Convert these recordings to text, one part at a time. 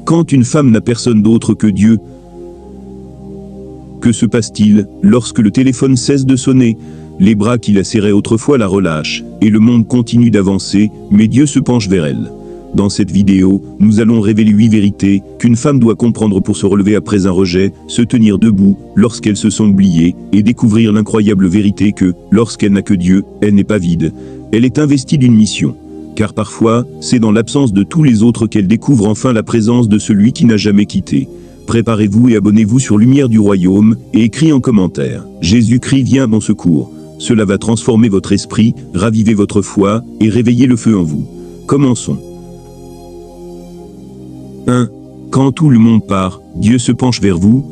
Quand une femme n'a personne d'autre que Dieu, que se passe-t-il lorsque le téléphone cesse de sonner? Les bras qui la serraient autrefois la relâchent, et le monde continue d'avancer, mais Dieu se penche vers elle. Dans cette vidéo, nous allons révéler 8 vérités qu'une femme doit comprendre pour se relever après un rejet, se tenir debout lorsqu'elle se sent oubliée, et découvrir l'incroyable vérité que, lorsqu'elle n'a que Dieu, elle n'est pas vide. Elle est investie d'une mission. Car parfois, c'est dans l'absence de tous les autres qu'elle découvre enfin la présence de celui qui n'a jamais quitté. Préparez-vous et abonnez-vous sur Lumière du Royaume, et écris en commentaire « Jésus-Christ vient à mon secours ». Cela va transformer votre esprit, raviver votre foi, et réveiller le feu en vous. Commençons. 1. Quand tout le monde part, Dieu se penche vers vous.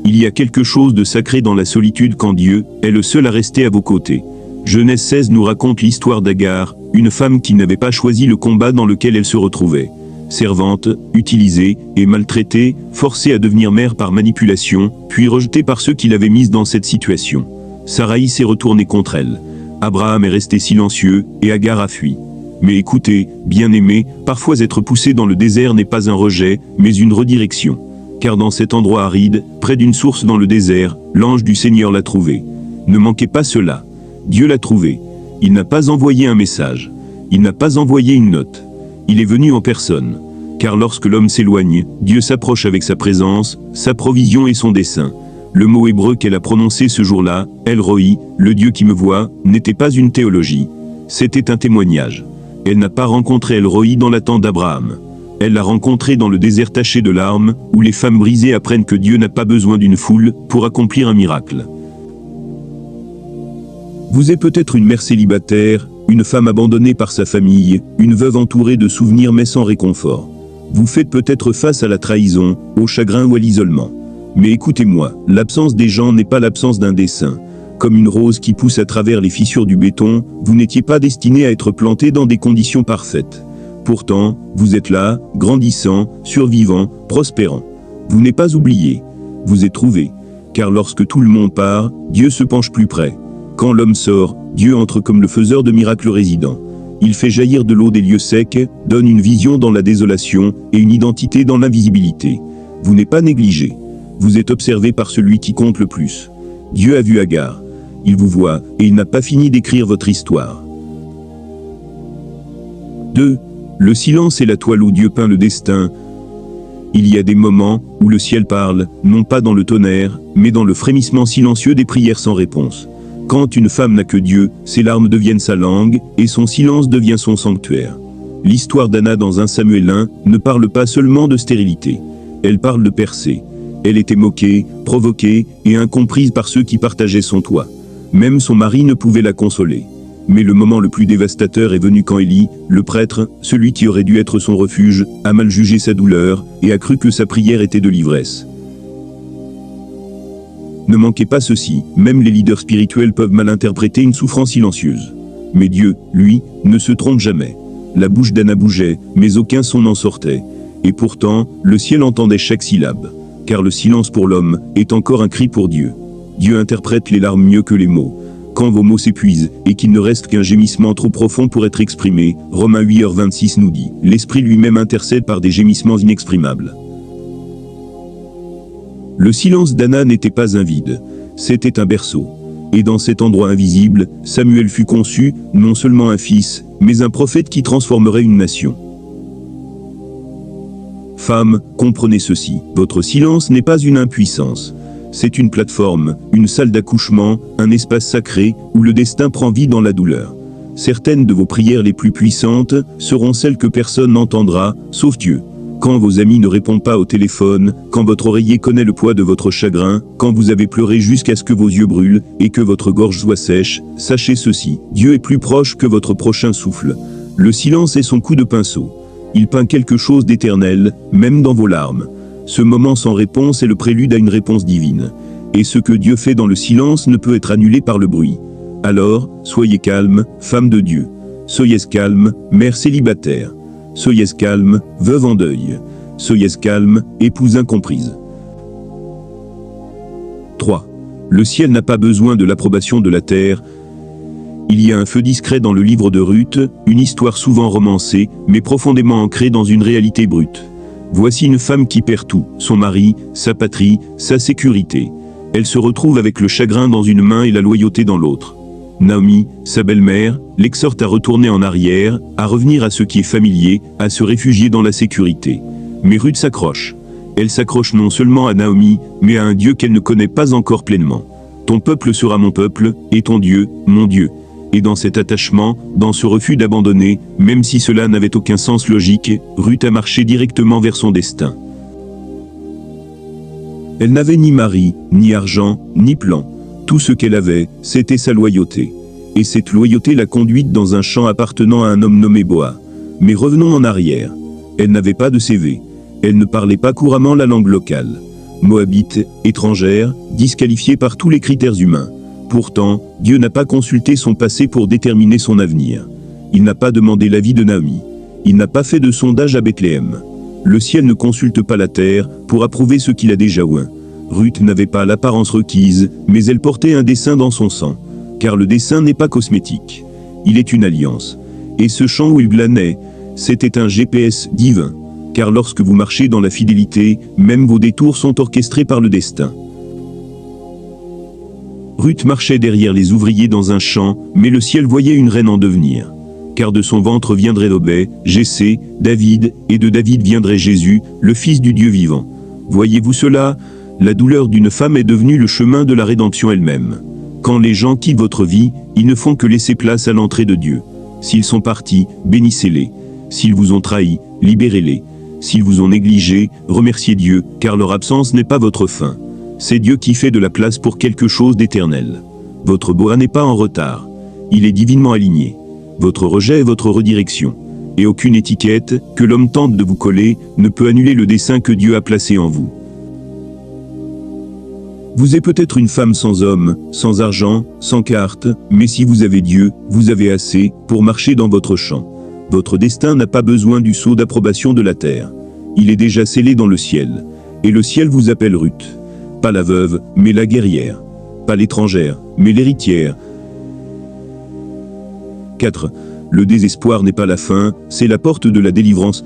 Il y a quelque chose de sacré dans la solitude quand Dieu est le seul à rester à vos côtés. Genèse 16 nous raconte l'histoire d'Agar, une femme qui n'avait pas choisi le combat dans lequel elle se retrouvait. Servante, utilisée et maltraitée, forcée à devenir mère par manipulation, puis rejetée par ceux qui l'avaient mise dans cette situation. Saraï s'est retournée contre elle. Abraham est resté silencieux, et Agar a fui. Mais écoutez, bien-aimés, parfois être poussé dans le désert n'est pas un rejet, mais une redirection. Car dans cet endroit aride, près d'une source dans le désert, l'ange du Seigneur l'a trouvé. Ne manquez pas cela. Dieu l'a trouvé. Il n'a pas envoyé un message. Il n'a pas envoyé une note. Il est venu en personne. Car lorsque l'homme s'éloigne, Dieu s'approche avec sa présence, sa provision et son dessein. Le mot hébreu qu'elle a prononcé ce jour-là, El Roi, le Dieu qui me voit, n'était pas une théologie. C'était un témoignage. Elle n'a pas rencontré El Roi dans la tente d'Abraham. Elle l'a rencontré dans le désert taché de larmes, où les femmes brisées apprennent que Dieu n'a pas besoin d'une foule pour accomplir un miracle. Vous êtes peut-être une mère célibataire, une femme abandonnée par sa famille, une veuve entourée de souvenirs mais sans réconfort. Vous faites peut-être face à la trahison, au chagrin ou à l'isolement. Mais écoutez-moi, l'absence des gens n'est pas l'absence d'un dessein. Comme une rose qui pousse à travers les fissures du béton, vous n'étiez pas destiné à être planté dans des conditions parfaites. Pourtant, vous êtes là, grandissant, survivant, prospérant. Vous n'êtes pas oublié. Vous êtes trouvé. Car lorsque tout le monde part, Dieu se penche plus près. Quand l'homme sort, Dieu entre comme le faiseur de miracles résident. Il fait jaillir de l'eau des lieux secs, donne une vision dans la désolation et une identité dans l'invisibilité. Vous n'êtes pas négligé. Vous êtes observé par celui qui compte le plus. Dieu a vu Agar. Il vous voit, et il n'a pas fini d'écrire votre histoire. 2. Le silence est la toile où Dieu peint le destin. Il y a des moments où le ciel parle, non pas dans le tonnerre, mais dans le frémissement silencieux des prières sans réponse. Quand une femme n'a que Dieu, ses larmes deviennent sa langue, et son silence devient son sanctuaire. L'histoire d'Anna dans 1 Samuel 1 ne parle pas seulement de stérilité. Elle parle de percée. Elle était moquée, provoquée et incomprise par ceux qui partageaient son toit. Même son mari ne pouvait la consoler. Mais le moment le plus dévastateur est venu quand Élie, le prêtre, celui qui aurait dû être son refuge, a mal jugé sa douleur et a cru que sa prière était de l'ivresse. Ne manquez pas ceci, même les leaders spirituels peuvent mal interpréter une souffrance silencieuse. Mais Dieu, lui, ne se trompe jamais. La bouche d'Anna bougeait, mais aucun son n'en sortait. Et pourtant, le ciel entendait chaque syllabe. Car le silence pour l'homme est encore un cri pour Dieu. Dieu interprète les larmes mieux que les mots. Quand vos mots s'épuisent, et qu'il ne reste qu'un gémissement trop profond pour être exprimé, Romains 8h26 nous dit, l'Esprit lui-même intercède par des gémissements inexprimables. Le silence d'Anna n'était pas un vide, c'était un berceau. Et dans cet endroit invisible, Samuel fut conçu, non seulement un fils, mais un prophète qui transformerait une nation. Femmes, comprenez ceci, votre silence n'est pas une impuissance. C'est une plateforme, une salle d'accouchement, un espace sacré, où le destin prend vie dans la douleur. Certaines de vos prières les plus puissantes seront celles que personne n'entendra, sauf Dieu. Quand vos amis ne répondent pas au téléphone, quand votre oreiller connaît le poids de votre chagrin, quand vous avez pleuré jusqu'à ce que vos yeux brûlent, et que votre gorge soit sèche, sachez ceci, Dieu est plus proche que votre prochain souffle. Le silence est son coup de pinceau. Il peint quelque chose d'éternel, même dans vos larmes. Ce moment sans réponse est le prélude à une réponse divine. Et ce que Dieu fait dans le silence ne peut être annulé par le bruit. Alors, soyez calme, femme de Dieu. Soyez calme, mère célibataire. Soyez calme, veuve en deuil. Soyez calme, épouse incomprise. 3. Le ciel n'a pas besoin de l'approbation de la terre. Il y a un feu discret dans le livre de Ruth, une histoire souvent romancée, mais profondément ancrée dans une réalité brute. Voici une femme qui perd tout, son mari, sa patrie, sa sécurité. Elle se retrouve avec le chagrin dans une main et la loyauté dans l'autre. Naomi, sa belle-mère, l'exhorte à retourner en arrière, à revenir à ce qui est familier, à se réfugier dans la sécurité. Mais Ruth s'accroche. Elle s'accroche non seulement à Naomi, mais à un Dieu qu'elle ne connaît pas encore pleinement. Ton peuple sera mon peuple, et ton Dieu, mon Dieu. Et dans cet attachement, dans ce refus d'abandonner, même si cela n'avait aucun sens logique, Ruth a marché directement vers son destin. Elle n'avait ni mari, ni argent, ni plan. Tout ce qu'elle avait, c'était sa loyauté. Et cette loyauté l'a conduite dans un champ appartenant à un homme nommé Boaz. Mais revenons en arrière. Elle n'avait pas de CV. Elle ne parlait pas couramment la langue locale. Moabite, étrangère, disqualifiée par tous les critères humains. Pourtant, Dieu n'a pas consulté son passé pour déterminer son avenir. Il n'a pas demandé l'avis de Naomi. Il n'a pas fait de sondage à Bethléem. Le ciel ne consulte pas la terre pour approuver ce qu'il a déjà oint. Ruth n'avait pas l'apparence requise, mais elle portait un dessein dans son sang. Car le dessein n'est pas cosmétique. Il est une alliance. Et ce champ où il glanait, c'était un GPS divin. Car lorsque vous marchez dans la fidélité, même vos détours sont orchestrés par le destin. Ruth marchait derrière les ouvriers dans un champ, mais le ciel voyait une reine en devenir. Car de son ventre viendrait Obed, Jessé, David, et de David viendrait Jésus, le Fils du Dieu vivant. Voyez-vous cela? La douleur d'une femme est devenue le chemin de la rédemption elle-même. Quand les gens quittent votre vie, ils ne font que laisser place à l'entrée de Dieu. S'ils sont partis, bénissez-les. S'ils vous ont trahi, libérez-les. S'ils vous ont négligé, remerciez Dieu, car leur absence n'est pas votre fin. C'est Dieu qui fait de la place pour quelque chose d'éternel. Votre Boaz n'est pas en retard. Il est divinement aligné. Votre rejet est votre redirection. Et aucune étiquette, que l'homme tente de vous coller, ne peut annuler le dessein que Dieu a placé en vous. Vous êtes peut-être une femme sans homme, sans argent, sans carte, mais si vous avez Dieu, vous avez assez pour marcher dans votre champ. Votre destin n'a pas besoin du sceau d'approbation de la terre. Il est déjà scellé dans le ciel. Et le ciel vous appelle Ruth. Pas la veuve, mais la guerrière. Pas l'étrangère, mais l'héritière. 4. Le désespoir n'est pas la fin, c'est la porte de la délivrance.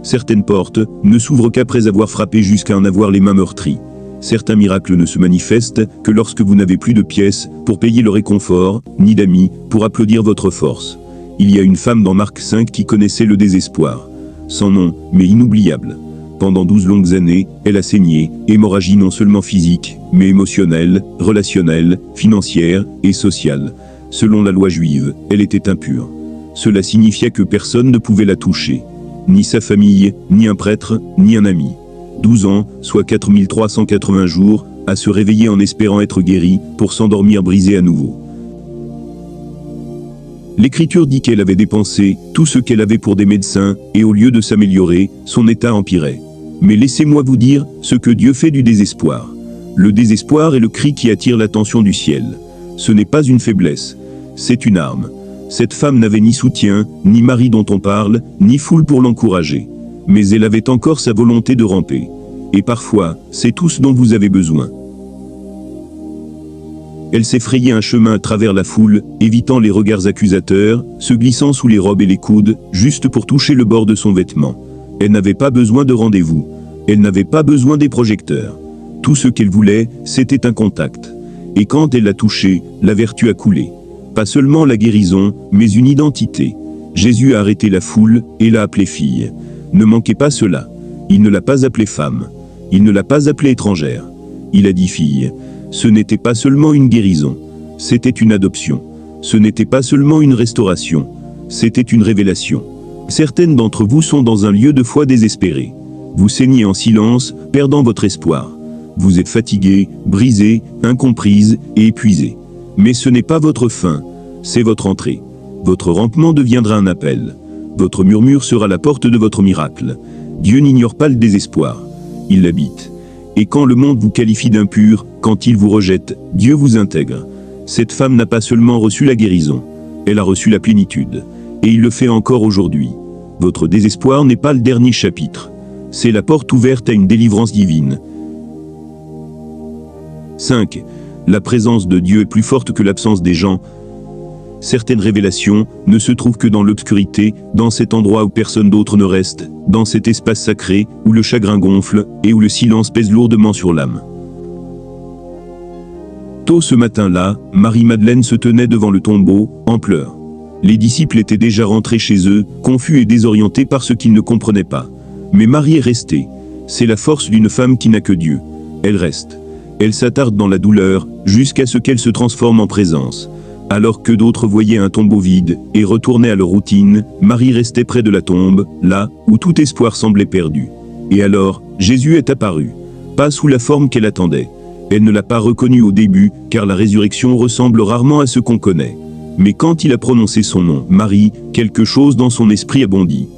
Certaines portes ne s'ouvrent qu'après avoir frappé jusqu'à en avoir les mains meurtries. Certains miracles ne se manifestent que lorsque vous n'avez plus de pièces pour payer le réconfort, ni d'amis pour applaudir votre force. Il y a une femme dans Marc 5 qui connaissait le désespoir. Sans nom, mais inoubliable. Pendant 12 longues années, elle a saigné, hémorragie non seulement physique, mais émotionnelle, relationnelle, financière et sociale. Selon la loi juive, elle était impure. Cela signifiait que personne ne pouvait la toucher. Ni sa famille, ni un prêtre, ni un ami. 12 ans, soit 4380 jours, à se réveiller en espérant être guérie, pour s'endormir brisée à nouveau. L'Écriture dit qu'elle avait dépensé tout ce qu'elle avait pour des médecins, et au lieu de s'améliorer, son état empirait. Mais laissez-moi vous dire ce que Dieu fait du désespoir. Le désespoir est le cri qui attire l'attention du ciel. Ce n'est pas une faiblesse, c'est une arme. Cette femme n'avait ni soutien, ni mari dont on parle, ni foule pour l'encourager. Mais elle avait encore sa volonté de ramper. Et parfois, c'est tout ce dont vous avez besoin. Elle s'est frayé un chemin à travers la foule, évitant les regards accusateurs, se glissant sous les robes et les coudes, juste pour toucher le bord de son vêtement. Elle n'avait pas besoin de rendez-vous. Elle n'avait pas besoin des projecteurs. Tout ce qu'elle voulait, c'était un contact. Et quand elle l'a touché, la vertu a coulé. Pas seulement la guérison, mais une identité. Jésus a arrêté la foule et l'a appelée fille. Ne manquez pas cela. Il ne l'a pas appelée femme. Il ne l'a pas appelée étrangère. Il a dit fille. Ce n'était pas seulement une guérison. C'était une adoption. Ce n'était pas seulement une restauration. C'était une révélation. Certaines d'entre vous sont dans un lieu de foi désespéré. Vous saignez en silence, perdant votre espoir. Vous êtes fatigué, brisé, incomprise et épuisé. Mais ce n'est pas votre fin, c'est votre entrée. Votre rampement deviendra un appel. Votre murmure sera la porte de votre miracle. Dieu n'ignore pas le désespoir. Il l'habite. Et quand le monde vous qualifie d'impur, quand il vous rejette, Dieu vous intègre. Cette femme n'a pas seulement reçu la guérison, elle a reçu la plénitude. Et il le fait encore aujourd'hui. Votre désespoir n'est pas le dernier chapitre. C'est la porte ouverte à une délivrance divine. 5. La présence de Dieu est plus forte que l'absence des gens. Certaines révélations ne se trouvent que dans l'obscurité, dans cet endroit où personne d'autre ne reste, dans cet espace sacré, où le chagrin gonfle, et où le silence pèse lourdement sur l'âme. Tôt ce matin-là, Marie-Madeleine se tenait devant le tombeau, en pleurs. Les disciples étaient déjà rentrés chez eux, confus et désorientés par ce qu'ils ne comprenaient pas. Mais Marie est restée. C'est la force d'une femme qui n'a que Dieu. Elle reste. Elle s'attarde dans la douleur, jusqu'à ce qu'elle se transforme en présence. Alors que d'autres voyaient un tombeau vide, et retournaient à leur routine, Marie restait près de la tombe, là, où tout espoir semblait perdu. Et alors, Jésus est apparu. Pas sous la forme qu'elle attendait. Elle ne l'a pas reconnu au début, car la résurrection ressemble rarement à ce qu'on connaît. Mais quand il a prononcé son nom, Marie, quelque chose dans son esprit a bondi.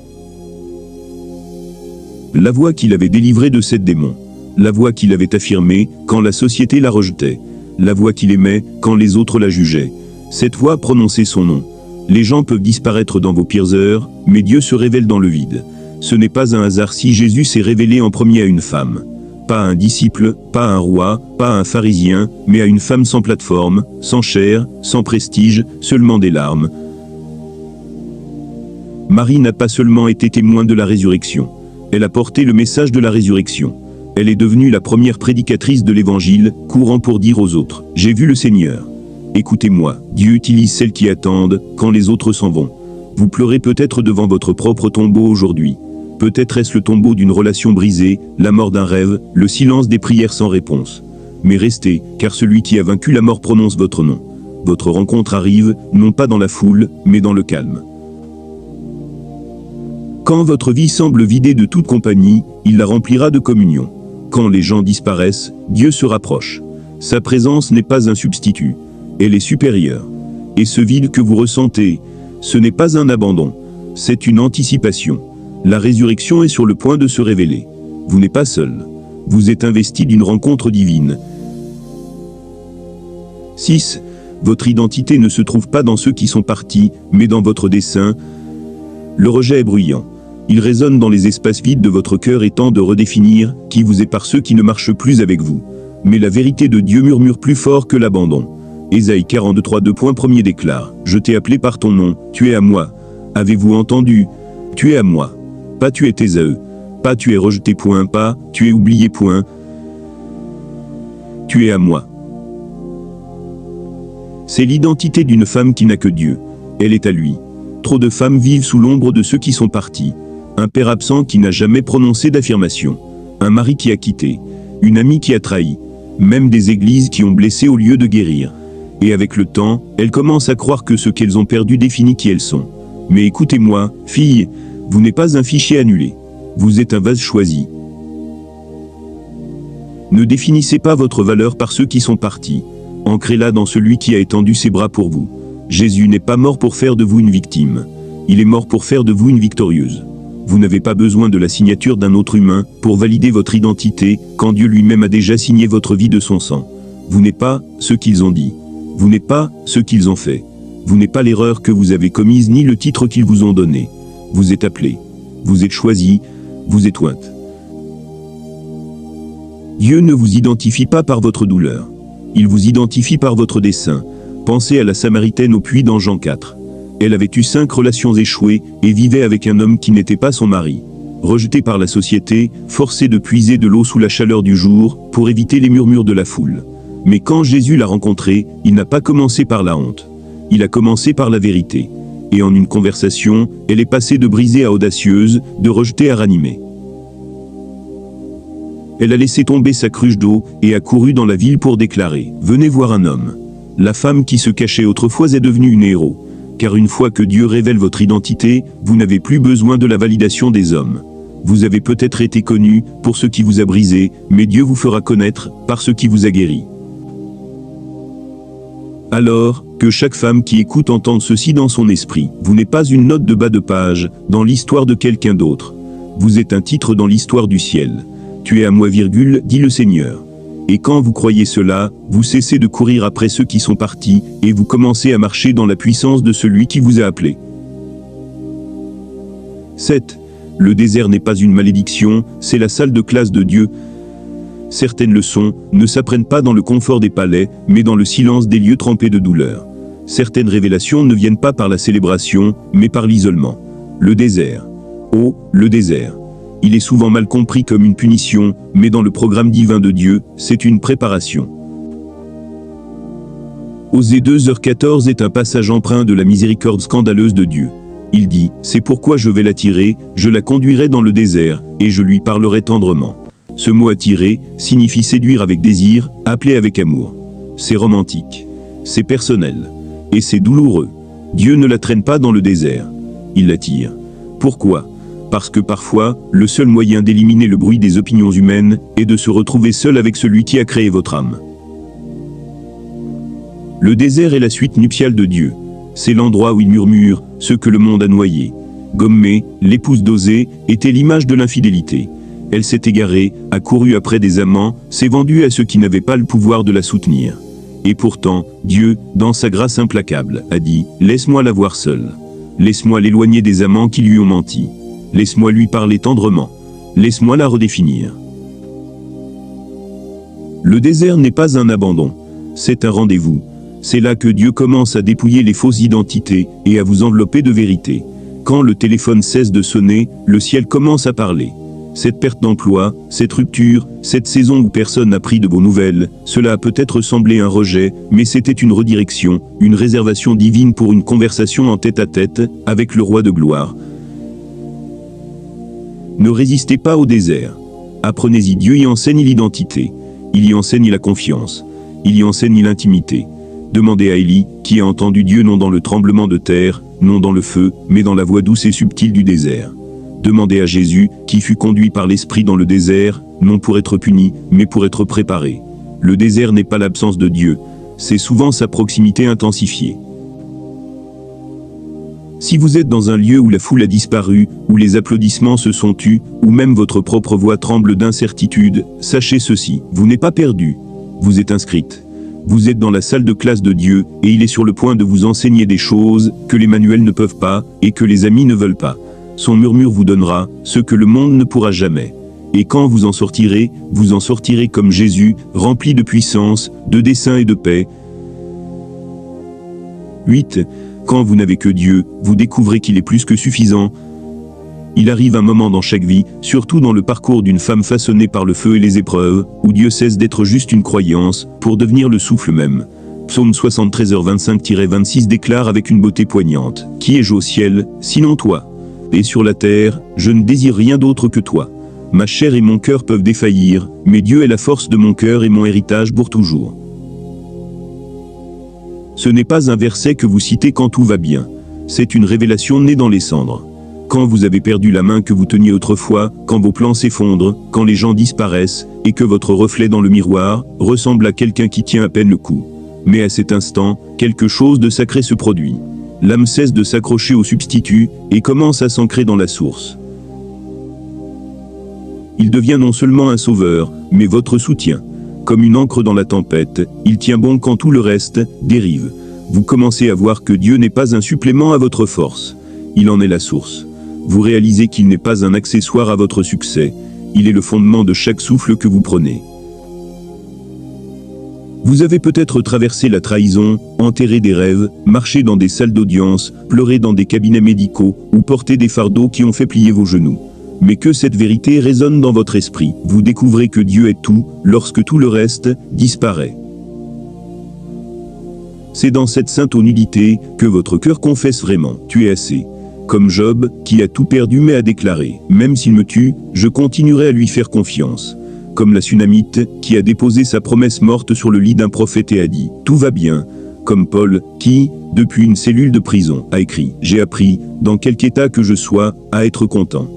La voix qui l'avait délivrée de sept démons. La voix qui l'avait affirmée, quand la société la rejetait. La voix qu'il aimait, quand les autres la jugeaient. Cette voix prononçait son nom. Les gens peuvent disparaître dans vos pires heures, mais Dieu se révèle dans le vide. Ce n'est pas un hasard si Jésus s'est révélé en premier à une femme. Pas à un disciple, pas à un roi, pas à un pharisien, mais à une femme sans plateforme, sans chair, sans prestige, seulement des larmes. Marie n'a pas seulement été témoin de la résurrection. Elle a porté le message de la résurrection. Elle est devenue la première prédicatrice de l'Évangile, courant pour dire aux autres « J'ai vu le Seigneur ». Écoutez-moi, Dieu utilise celles qui attendent, quand les autres s'en vont. Vous pleurez peut-être devant votre propre tombeau aujourd'hui. Peut-être est-ce le tombeau d'une relation brisée, la mort d'un rêve, le silence des prières sans réponse. Mais restez, car celui qui a vaincu la mort prononce votre nom. Votre rencontre arrive, non pas dans la foule, mais dans le calme. Quand votre vie semble vidée de toute compagnie, il la remplira de communion. Quand les gens disparaissent, Dieu se rapproche. Sa présence n'est pas un substitut. Elle est supérieure. Et ce vide que vous ressentez, ce n'est pas un abandon, c'est une anticipation. La résurrection est sur le point de se révéler. Vous n'êtes pas seul. Vous êtes investi d'une rencontre divine. 6. Votre identité ne se trouve pas dans ceux qui sont partis, mais dans votre dessein. Le rejet est bruyant. Il résonne dans les espaces vides de votre cœur et tente de redéfinir qui vous est par ceux qui ne marchent plus avec vous. Mais la vérité de Dieu murmure plus fort que l'abandon. Ésaïe 43 2.1 déclare « Je t'ai appelé par ton nom, tu es à moi. Avez-vous entendu? Tu es à moi. Pas tu es Ésaü. Pas tu es rejeté point, pas tu es oublié point. Tu es à moi. » C'est l'identité d'une femme qui n'a que Dieu. Elle est à lui. Trop de femmes vivent sous l'ombre de ceux qui sont partis. Un père absent qui n'a jamais prononcé d'affirmation. Un mari qui a quitté. Une amie qui a trahi. Même des églises qui ont blessé au lieu de guérir. Et avec le temps, elles commencent à croire que ce qu'elles ont perdu définit qui elles sont. Mais écoutez-moi, fille, vous n'êtes pas un fichier annulé. Vous êtes un vase choisi. Ne définissez pas votre valeur par ceux qui sont partis. Ancrez-la dans celui qui a étendu ses bras pour vous. Jésus n'est pas mort pour faire de vous une victime. Il est mort pour faire de vous une victorieuse. Vous n'avez pas besoin de la signature d'un autre humain pour valider votre identité, quand Dieu lui-même a déjà signé votre vie de son sang. Vous n'êtes pas ce qu'ils ont dit. Vous n'êtes pas ce qu'ils ont fait. Vous n'êtes pas l'erreur que vous avez commise ni le titre qu'ils vous ont donné. Vous êtes appelé. Vous êtes choisi. Vous êtes ointe. Dieu ne vous identifie pas par votre douleur. Il vous identifie par votre dessein. Pensez à la Samaritaine au puits dans Jean 4. Elle avait eu 5 relations échouées et vivait avec un homme qui n'était pas son mari. Rejetée par la société, forcée de puiser de l'eau sous la chaleur du jour pour éviter les murmures de la foule. Mais quand Jésus l'a rencontrée, il n'a pas commencé par la honte. Il a commencé par la vérité. Et en une conversation, elle est passée de brisée à audacieuse, de rejetée à ranimée. Elle a laissé tomber sa cruche d'eau et a couru dans la ville pour déclarer « Venez voir un homme ». La femme qui se cachait autrefois est devenue une héros. Car une fois que Dieu révèle votre identité, vous n'avez plus besoin de la validation des hommes. Vous avez peut-être été connu pour ce qui vous a brisé, mais Dieu vous fera connaître par ce qui vous a guéri. Alors, que chaque femme qui écoute entende ceci dans son esprit. Vous n'êtes pas une note de bas de page, dans l'histoire de quelqu'un d'autre. Vous êtes un titre dans l'histoire du ciel. Tu es à moi, dit le Seigneur. Et quand vous croyez cela, vous cessez de courir après ceux qui sont partis, et vous commencez à marcher dans la puissance de celui qui vous a appelé. 7. Le désert n'est pas une malédiction, c'est la salle de classe de Dieu. Certaines leçons ne s'apprennent pas dans le confort des palais, mais dans le silence des lieux trempés de douleur. Certaines révélations ne viennent pas par la célébration, mais par l'isolement. Le désert. Oh, le désert. Il est souvent mal compris comme une punition, mais dans le programme divin de Dieu, c'est une préparation. Osée 2h14 est un passage empreint de la miséricorde scandaleuse de Dieu. Il dit, « C'est pourquoi je vais l'attirer, je la conduirai dans le désert, et je lui parlerai tendrement. » Ce mot attirer signifie séduire avec désir, appeler avec amour. C'est romantique. C'est personnel. Et c'est douloureux. Dieu ne la traîne pas dans le désert. Il l'attire. Pourquoi ? Parce que parfois, le seul moyen d'éliminer le bruit des opinions humaines est de se retrouver seul avec celui qui a créé votre âme. Le désert est la suite nuptiale de Dieu. C'est l'endroit où il murmure ce que le monde a noyé. Gommée, l'épouse d'Osée, était l'image de l'infidélité. Elle s'est égarée, a couru après des amants, s'est vendue à ceux qui n'avaient pas le pouvoir de la soutenir. Et pourtant, Dieu, dans sa grâce implacable, a dit « Laisse-moi la voir seule. Laisse-moi l'éloigner des amants qui lui ont menti. Laisse-moi lui parler tendrement. Laisse-moi la redéfinir. » Le désert n'est pas un abandon. C'est un rendez-vous. C'est là que Dieu commence à dépouiller les fausses identités et à vous envelopper de vérité. Quand le téléphone cesse de sonner, le ciel commence à parler. Cette perte d'emploi, cette rupture, cette saison où personne n'a pris de vos nouvelles, cela a peut-être semblé un rejet, mais c'était une redirection, une réservation divine pour une conversation en tête-à-tête avec le roi de gloire. Ne résistez pas au désert. Apprenez-y, Dieu y enseigne l'identité. Il y enseigne la confiance. Il y enseigne l'intimité. Demandez à Élie, qui a entendu Dieu non dans le tremblement de terre, non dans le feu, mais dans la voix douce et subtile du désert. Demandez à Jésus, qui fut conduit par l'Esprit dans le désert, non pour être puni, mais pour être préparé. Le désert n'est pas l'absence de Dieu, c'est souvent sa proximité intensifiée. Si vous êtes dans un lieu où la foule a disparu, où les applaudissements se sont tus, où même votre propre voix tremble d'incertitude, sachez ceci, vous n'êtes pas perdu. Vous êtes inscrite. Vous êtes dans la salle de classe de Dieu, et il est sur le point de vous enseigner des choses que les manuels ne peuvent pas, et que les amis ne veulent pas. Son murmure vous donnera ce que le monde ne pourra jamais. Et quand vous en sortirez comme Jésus, rempli de puissance, de dessein et de paix. 8. Quand vous n'avez que Dieu, vous découvrez qu'il est plus que suffisant. Il arrive un moment dans chaque vie, surtout dans le parcours d'une femme façonnée par le feu et les épreuves, où Dieu cesse d'être juste une croyance, pour devenir le souffle même. Psaume 73h25-26 déclare avec une beauté poignante, « Qui ai-je au ciel, sinon toi ? Et sur la terre, je ne désire rien d'autre que toi. Ma chair et mon cœur peuvent défaillir, mais Dieu est la force de mon cœur et mon héritage pour toujours. » Ce n'est pas un verset que vous citez quand tout va bien. C'est une révélation née dans les cendres. Quand vous avez perdu la main que vous teniez autrefois, quand vos plans s'effondrent, quand les gens disparaissent, et que votre reflet dans le miroir ressemble à quelqu'un qui tient à peine le coup. Mais à cet instant, quelque chose de sacré se produit. L'âme cesse de s'accrocher au substitut et commence à s'ancrer dans la source. Il devient non seulement un sauveur, mais votre soutien. Comme une ancre dans la tempête, il tient bon quand tout le reste dérive. Vous commencez à voir que Dieu n'est pas un supplément à votre force. Il en est la source. Vous réalisez qu'il n'est pas un accessoire à votre succès. Il est le fondement de chaque souffle que vous prenez. Vous avez peut-être traversé la trahison, enterré des rêves, marché dans des salles d'audience, pleuré dans des cabinets médicaux, ou porté des fardeaux qui ont fait plier vos genoux. Mais que cette vérité résonne dans votre esprit, vous découvrez que Dieu est tout, lorsque tout le reste disparaît. C'est dans cette sainte nudité que votre cœur confesse vraiment, tu es assez. Comme Job, qui a tout perdu mais a déclaré, même s'il me tue, je continuerai à lui faire confiance. Comme la Sunamite, qui a déposé sa promesse morte sur le lit d'un prophète et a dit « Tout va bien ». Comme Paul, qui, depuis une cellule de prison, a écrit « J'ai appris, dans quelque état que je sois, à être content ».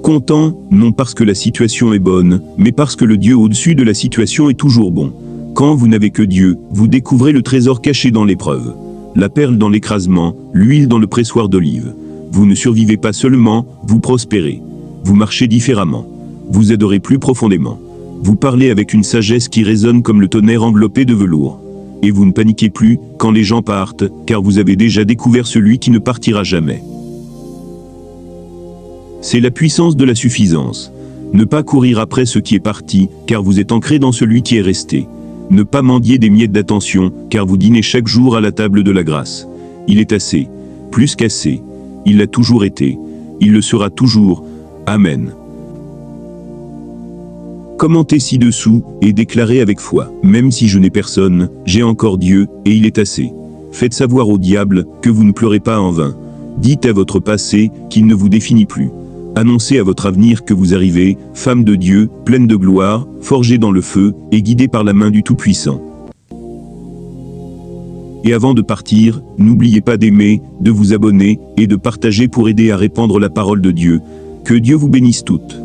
Content, non parce que la situation est bonne, mais parce que le Dieu au-dessus de la situation est toujours bon. Quand vous n'avez que Dieu, vous découvrez le trésor caché dans l'épreuve. La perle dans l'écrasement, l'huile dans le pressoir d'olive. Vous ne survivez pas seulement, vous prospérez. Vous marchez différemment. Vous adorez plus profondément. Vous parlez avec une sagesse qui résonne comme le tonnerre enveloppé de velours. Et vous ne paniquez plus quand les gens partent, car vous avez déjà découvert celui qui ne partira jamais. C'est la puissance de la suffisance. Ne pas courir après ce qui est parti, car vous êtes ancré dans celui qui est resté. Ne pas mendier des miettes d'attention, car vous dînez chaque jour à la table de la grâce. Il est assez, plus qu'assez. Il l'a toujours été. Il le sera toujours. Amen. Commentez ci-dessous et déclarez avec foi. Même si je n'ai personne, j'ai encore Dieu, et il est assez. Faites savoir au diable que vous ne pleurez pas en vain. Dites à votre passé qu'il ne vous définit plus. Annoncez à votre avenir que vous arrivez, femme de Dieu, pleine de gloire, forgée dans le feu, et guidée par la main du Tout-Puissant. Et avant de partir, n'oubliez pas d'aimer, de vous abonner, et de partager pour aider à répandre la parole de Dieu. Que Dieu vous bénisse toutes.